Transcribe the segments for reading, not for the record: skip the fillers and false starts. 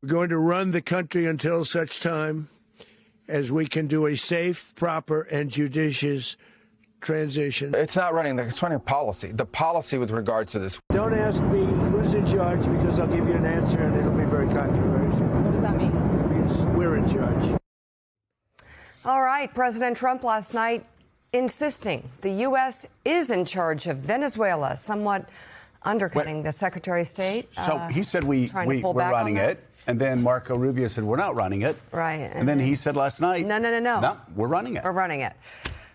We're going to run the country until such time as we can do a safe, proper, and judicious transition. It's not running, it's running policy. The policy with regards to this. Don't ask me who's in charge, because I'll give you an answer and it'll be very controversial. What does that mean? It means we're in charge. All right, President Trump last night insisting the U.S. is in charge of Venezuela, somewhat undercutting the Secretary of State. So he said we're running it. And then Marco Rubio said, we're not running it. Right. And then he said last night, No, we're running it. We're running it.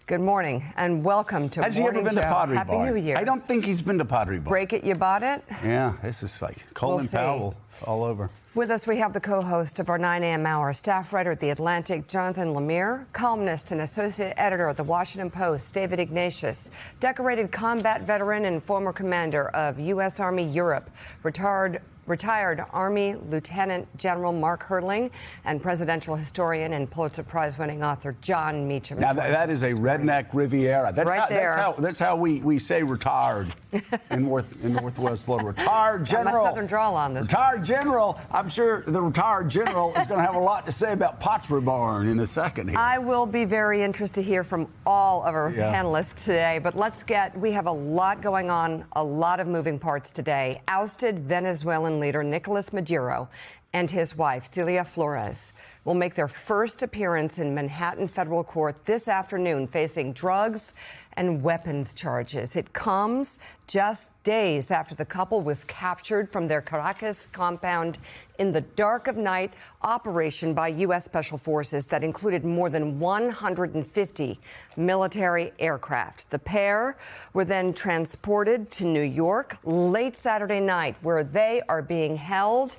Good morning and welcome to Has he ever been to Pottery Happy Barn? New Year. I don't think he's been to Pottery Barn. Break it, you bought it? Yeah, this is like Colin Powell all over. With us, we have the co-host of our 9 a.m. hour, staff writer at The Atlantic, Jonathan Lemire, columnist and associate editor at The Washington Post, David Ignatius, decorated combat veteran and former commander of U.S. Army Europe, retired Army Lieutenant General Mark Hertling, and presidential historian and Pulitzer Prize-winning author John Meacham. Now, that is a redneck Riviera. That's how we say retired in Northwest Florida. Retired general. My southern drawl on this. Retired general. I'm sure the retired general is going to have a lot to say about Pottery Barn in a second here. I will be very interested to hear from all of our panelists today, but we have a lot going on, a lot of moving parts today. Ousted Venezuelan leader Nicolas Maduro and his wife, Celia Flores, will make their first appearance in Manhattan federal court this afternoon, facing drugs and weapons charges. It comes just days after the couple was captured from their Caracas compound in the dark of night operation by U.S. Special Forces that included more than 150 military aircraft. The pair were then transported to New York late Saturday night, where they are being held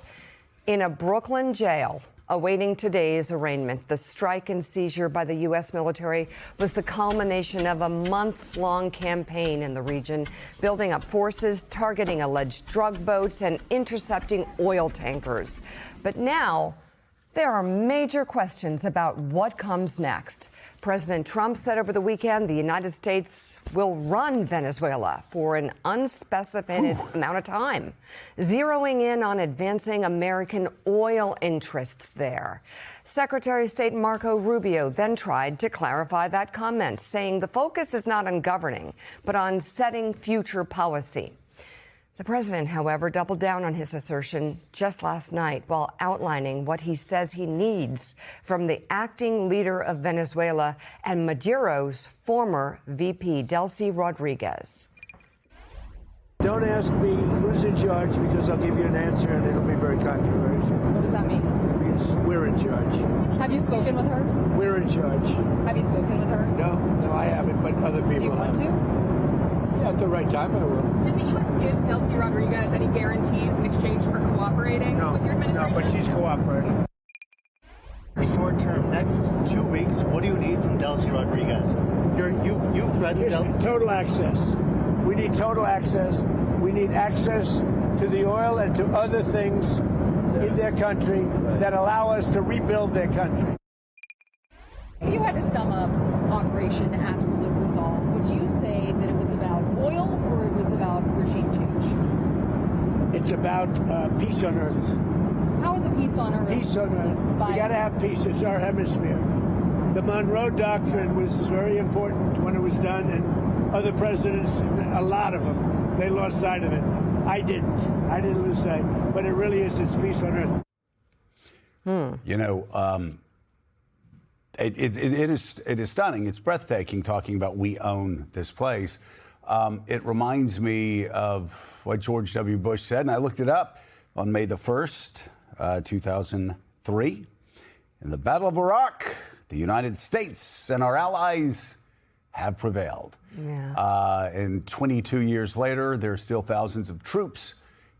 in a Brooklyn jail, awaiting today's arraignment. The strike and seizure by the U.S. military was the culmination of a months-long campaign in the region, building up forces, targeting alleged drug boats, and intercepting oil tankers. But now, there are major questions about what comes next. President Trump said over the weekend the United States will run Venezuela for an unspecified amount of time, zeroing in on advancing American oil interests there. Secretary of State Marco Rubio then tried to clarify that comment, saying the focus is not on governing, but on setting future policy. The president, however, doubled down on his assertion just last night while outlining what he says he needs from the acting leader of Venezuela and Maduro's former VP, Delcy Rodriguez. Don't ask me who's in charge, because I'll give you an answer and it'll be very controversial. What does that mean? It means we're in charge. Have you spoken with her? We're in charge. Have you spoken with her? No, I haven't, but other people have. Do you want to? Yeah, at the right time, I will. Did the U.S. give Delcy Rodriguez any guarantees in exchange for cooperating with your administration? No, but she's cooperating. Short term, next 2 weeks, what do you need from Delcy Rodriguez? You've threatened Delcy. Total access. We need total access. We need access to the oil and to other things in their country that allow us to rebuild their country. If you had to sum up Operation Absolute Resolve, would you say that it was about oil or it was about regime change? It's about peace on earth. How is it peace on earth? Peace on earth. We got to have peace. It's our hemisphere. The Monroe Doctrine was very important when it was done, and other presidents, a lot of them, they lost sight of it. I didn't lose sight. But it really is, it's peace on earth. You know, it is stunning. It's breathtaking talking about we own this place. It reminds me of what George W. Bush said, and I looked it up on May the 1st, 2003. In the Battle of Iraq, the United States and our allies have prevailed. Yeah. And 22 years later, there are still thousands of troops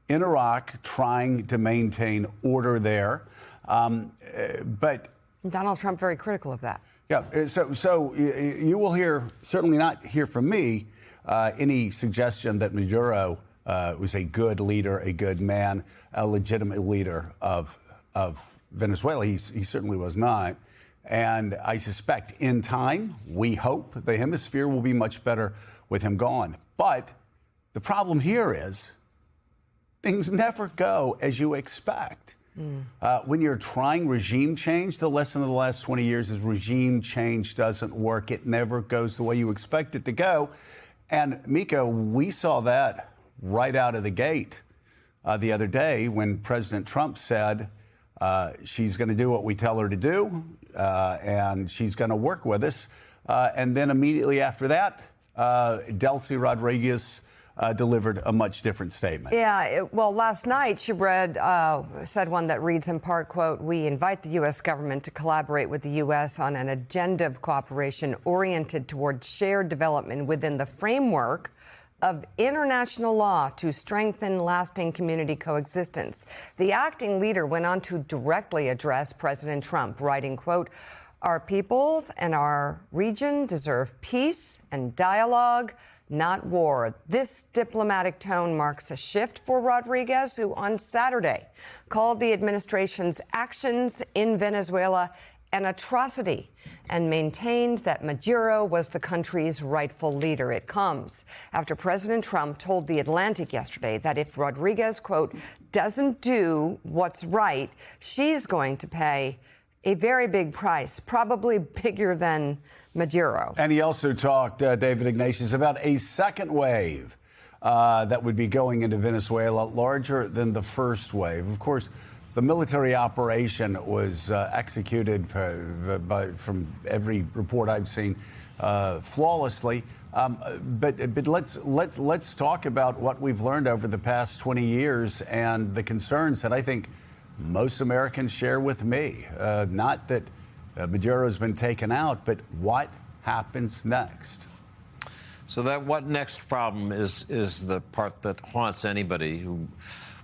in Iraq trying to maintain order there. But Donald Trump very critical of that. Yeah, so you will certainly not hear from me any suggestion that Maduro was a good leader, a good man, a legitimate leader of Venezuela. He certainly was not. And I suspect in time, we hope the hemisphere will be much better with him gone. But the problem here is things never go as you expect. When you're trying regime change, the lesson of the last 20 years is regime change doesn't work. It never goes the way you expect it to go. And Mika, we saw that right out of the gate the other day when President Trump said she's going to do what we tell her to do and she's going to work with us. And then immediately after that, Delcy Rodriguez delivered a much different statement. Yeah, well, last night she said one that reads in part, quote, "We invite the U.S. government to collaborate with the U.S. on an agenda of cooperation oriented toward shared development within the framework of international law to strengthen lasting community coexistence." The acting leader went on to directly address President Trump, writing, quote, "Our peoples and our region deserve peace and dialogue, not war." This diplomatic tone marks a shift for Rodriguez, who on Saturday called the administration's actions in Venezuela an atrocity and maintained that Maduro was the country's rightful leader. It comes after President Trump told The Atlantic yesterday that if Rodriguez, quote, "doesn't do what's right, she's going to pay a very big price, probably bigger than Maduro." And he also talked, David Ignatius, about a second wave that would be going into Venezuela, larger than the first wave. Of course, the military operation was executed from every report I've seen flawlessly. But let's talk about what we've learned over the past 20 years and the concerns that I think most Americans share with me. Not that Maduro's been taken out, but what happens next? So that what next problem is the part that haunts anybody who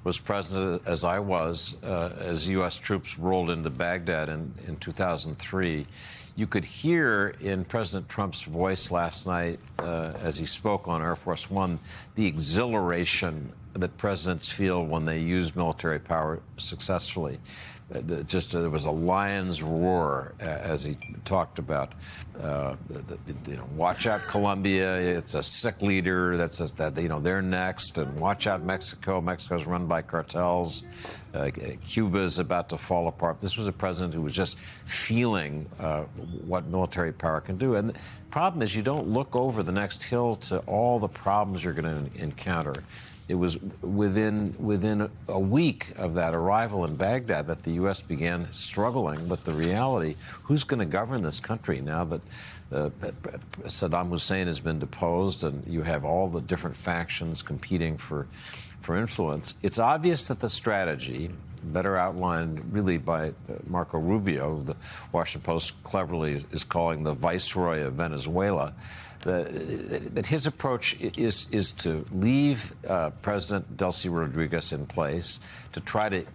was present, as I was, as U.S. troops rolled into Baghdad in 2003. You could hear in President Trump's voice last night as he spoke on Air Force One the exhilaration that presidents feel when they use military power successfully. There was a lion's roar as he talked about, watch out Colombia, it's a sick leader, they're next, and watch out Mexico, Mexico's run by cartels, Cuba is about to fall apart. This was a president who was just feeling what military power can do. And the problem is you don't look over the next hill to all the problems you're going to encounter. It was within a week of that arrival in Baghdad that the U.S. began struggling with the reality: who's going to govern this country now that Saddam Hussein has been deposed and you have all the different factions competing for influence? It's obvious that the strategy, better outlined really by Marco Rubio, the Washington Post cleverly is calling the Viceroy of Venezuela, that his approach is to leave President Delcy Rodriguez in place, to try to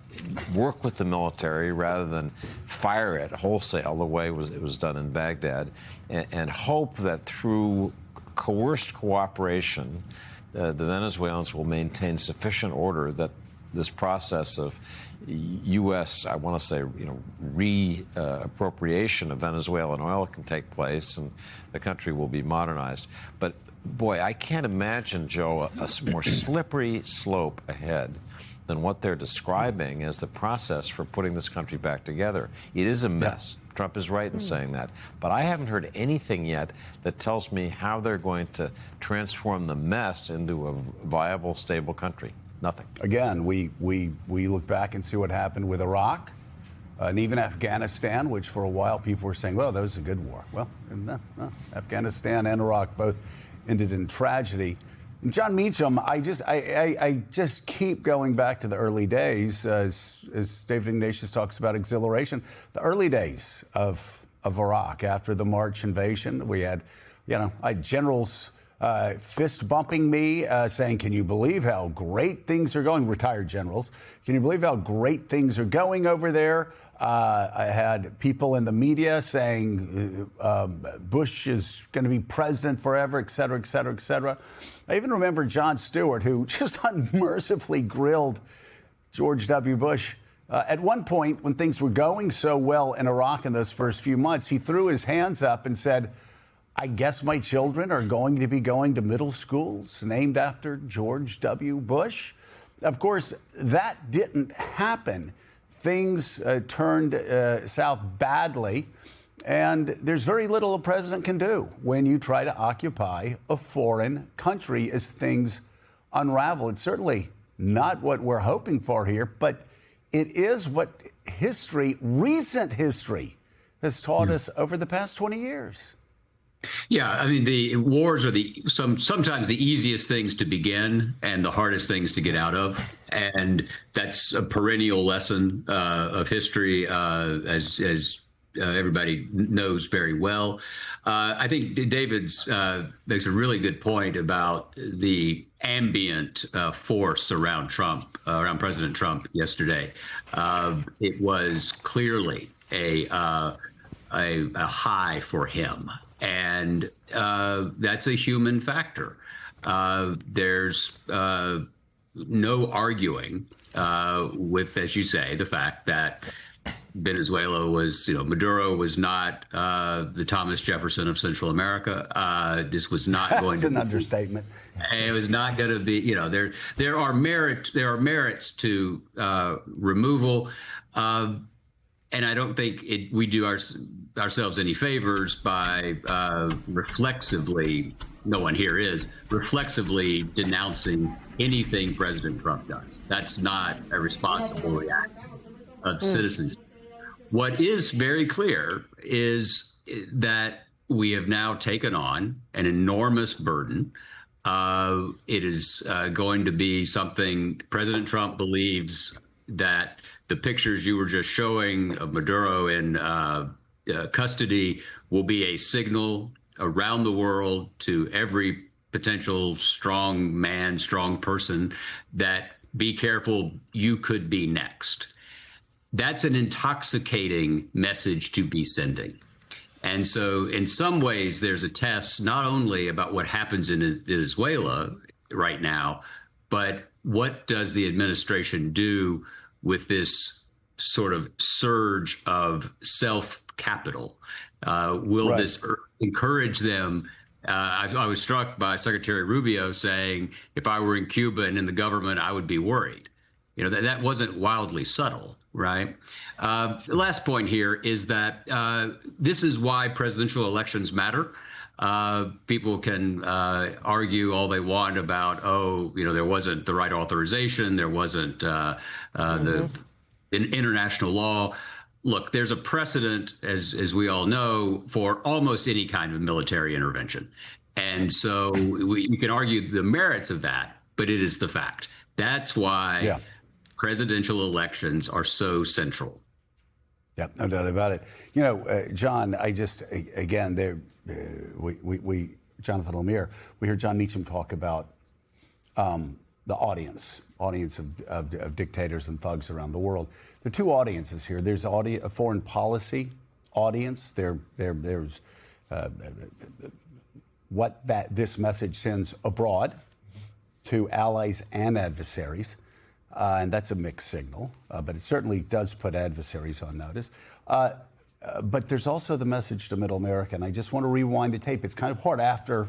work with the military rather than fire it wholesale the way it was done in Baghdad, and hope that through coerced cooperation, the Venezuelans will maintain sufficient order that this process of U.S., I want to say, reappropriation of Venezuelan oil can take place and the country will be modernized. But, boy, I can't imagine, Joe, a more slippery slope ahead than what they're describing as the process for putting this country back together. It is a mess. Yeah. Trump is right in saying that. But I haven't heard anything yet that tells me how they're going to transform the mess into a viable, stable country. Nothing. Again, we look back and see what happened with Iraq and even Afghanistan, which for a while people were saying, well, that was a good war. Well, no. Afghanistan and Iraq both ended in tragedy. And John Meacham, I just keep going back to the early days, as David Ignatius talks about exhilaration, the early days of Iraq after the March invasion. We had, I had generals fist bumping me, saying, can you believe how great things are going? Retired generals. Can you believe how great things are going over there? I had people in the media saying Bush is going to be president forever, et cetera, et cetera, et cetera. I even remember Jon Stewart, who just unmercifully grilled George W. Bush. At one point, when things were going so well in Iraq in those first few months, he threw his hands up and said, I guess my children are going to be going to middle schools named after George W. Bush. Of course, that didn't happen. things turned south badly. And there's very little a president can do when you try to occupy a foreign country as things unravel. It's certainly not what we're hoping for here, but it is what history, recent history, has taught us over the past 20 years. Yeah, I mean, the wars are sometimes the easiest things to begin and the hardest things to get out of, and that's a perennial lesson of history, as everybody knows very well. I think David's makes a really good point about the ambient force around Trump, around President Trump yesterday. It was clearly a high for him. And that's a human factor. There's no arguing with, as you say, the fact that Venezuela was, Maduro was not the Thomas Jefferson of Central America. This was not going to be an understatement. It was not going to be, there are merits to removal. And I don't think we do ourselves any favors by reflexively, no one here is, reflexively denouncing anything President Trump does. That's not a responsible reaction of citizens. What is very clear is that we have now taken on an enormous burden. It is going to be something President Trump believes that the pictures you were just showing of Maduro in custody will be a signal around the world to every potential strong man, strong person, that be careful, you could be next. That's an intoxicating message to be sending. And so in some ways, there's a test not only about what happens in Venezuela right now, but what does the administration do with this sort of surge of self-capital? Will this encourage them? I was struck by Secretary Rubio saying, if I were in Cuba and in the government, I would be worried. That wasn't wildly subtle, right? The last point here is that this is why presidential elections matter. People can argue all they want about, there wasn't the right authorization, there wasn't the international law. Look, there's a precedent, as we all know, for almost any kind of military intervention. And so you can argue the merits of that, but it is the fact. That's why presidential elections are so central. Yeah, no doubt about it. John, Jonathan Lemire, we heard John Meacham talk about the audience of dictators and thugs around the world. There are two audiences here. There's a foreign policy audience. There's what this message sends abroad to allies and adversaries. And that's a mixed signal, but it certainly does put adversaries on notice. But there's also the message to Middle America, and I just want to rewind the tape. It's kind of hard after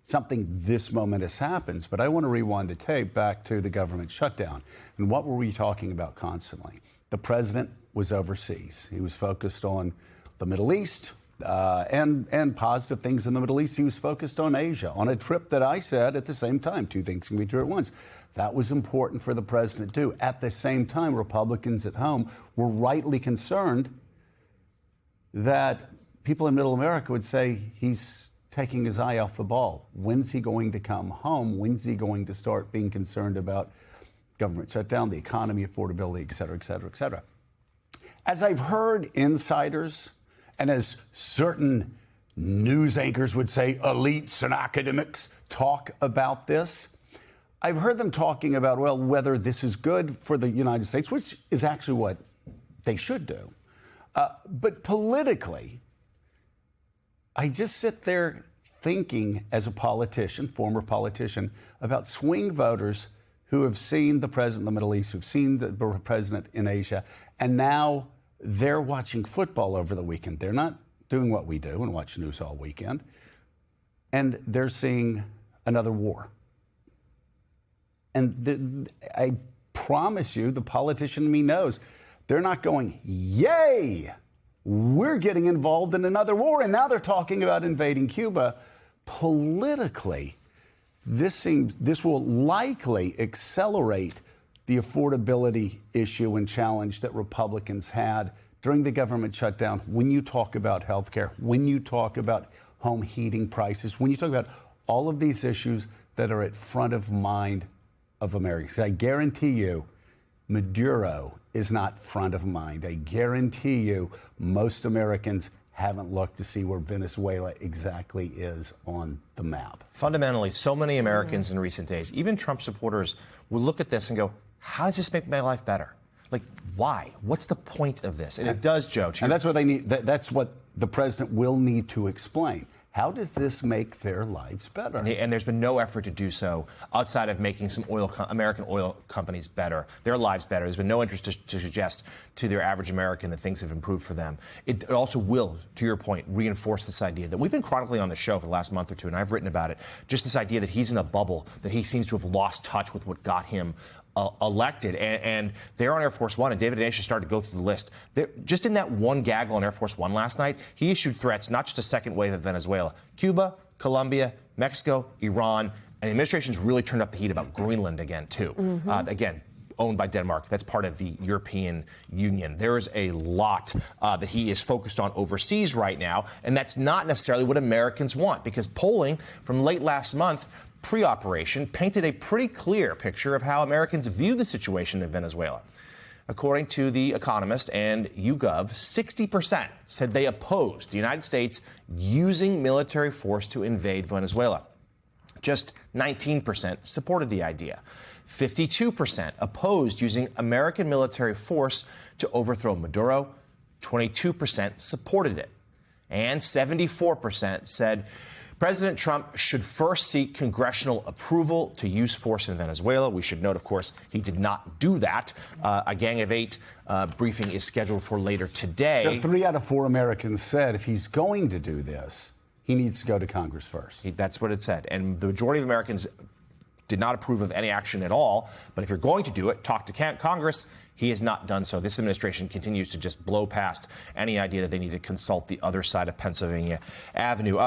something this momentous happens, but I want to rewind the tape back to the government shutdown. And what were we talking about constantly? The president was overseas. He was focused on the Middle East and positive things in the Middle East. He was focused on Asia on a trip that I said at the same time, two things can be true at once. That was important for the president to do. At the same time, Republicans at home were rightly concerned that people in Middle America would say he's taking his eye off the ball. When's he going to come home? When's he going to start being concerned about government shutdown, the economy, affordability, et cetera, et cetera, et cetera? As I've heard insiders, and as certain news anchors would say, elites and academics talk about this, I've heard them talking about, well, whether this is good for the United States, which is actually what they should do. But politically, I just sit there thinking as a politician, former politician, about swing voters who have seen the president in the Middle East, who've seen the president in Asia, and now they're watching football over the weekend. They're not doing what we do and watch news all weekend. And they're seeing another war. And I promise you, the politician in me knows They're not going, yay, we're getting involved in another war. And now they're talking about invading Cuba. Politically, this will likely accelerate the affordability issue and challenge that Republicans had during the government shutdown. When you talk about health care, when you talk about home heating prices, when you talk about all of these issues that are at front of mind of Americans. I guarantee you, Maduro is not front of mind. I guarantee you, most Americans haven't looked to see where Venezuela exactly is on the map. Fundamentally, so many Americans in recent days, even Trump supporters, will look at this and go, how does this make my life better? Like, why? What's the point of this? And it does, Joe. And that's what they need. That's what the president will need to explain. How does this make their lives better? And there's been no effort to do so outside of making some American oil companies better, their lives better. There's been no interest to suggest to their average American that things have improved for them. It also will, to your point, reinforce this idea that we've been chronicling on the show for the last month or two, and I've written about it, just this idea that he's in a bubble, that he seems to have lost touch with what got him elected. And they're on Air Force One, and David Denesh started to go through the list. Just in that one gaggle on Air Force One last night, he issued threats, not just a second wave of Venezuela, Cuba, Colombia, Mexico, Iran, and the administration's really turned up the heat about Greenland again, too. Again, owned by Denmark. That's part of the European Union. There is a lot that he is focused on overseas right now, and that's not necessarily what Americans want, because polling from late last month, pre-operation, painted a pretty clear picture of how Americans view the situation in Venezuela. According to The Economist and YouGov, 60% said they opposed the United States using military force to invade Venezuela. Just 19% supported the idea. 52% opposed using American military force to overthrow Maduro. 22% supported it. And 74% said President Trump should first seek congressional approval to use force in Venezuela. We should note, of course, he did not do that. A Gang of Eight briefing is scheduled for later today. So 3 out of 4 Americans said if he's going to do this, he needs to go to Congress first. That's what it said. And the majority of Americans did not approve of any action at all. But if you're going to do it, talk to Congress. He has not done so. This administration continues to just blow past any idea that they need to consult the other side of Pennsylvania Avenue.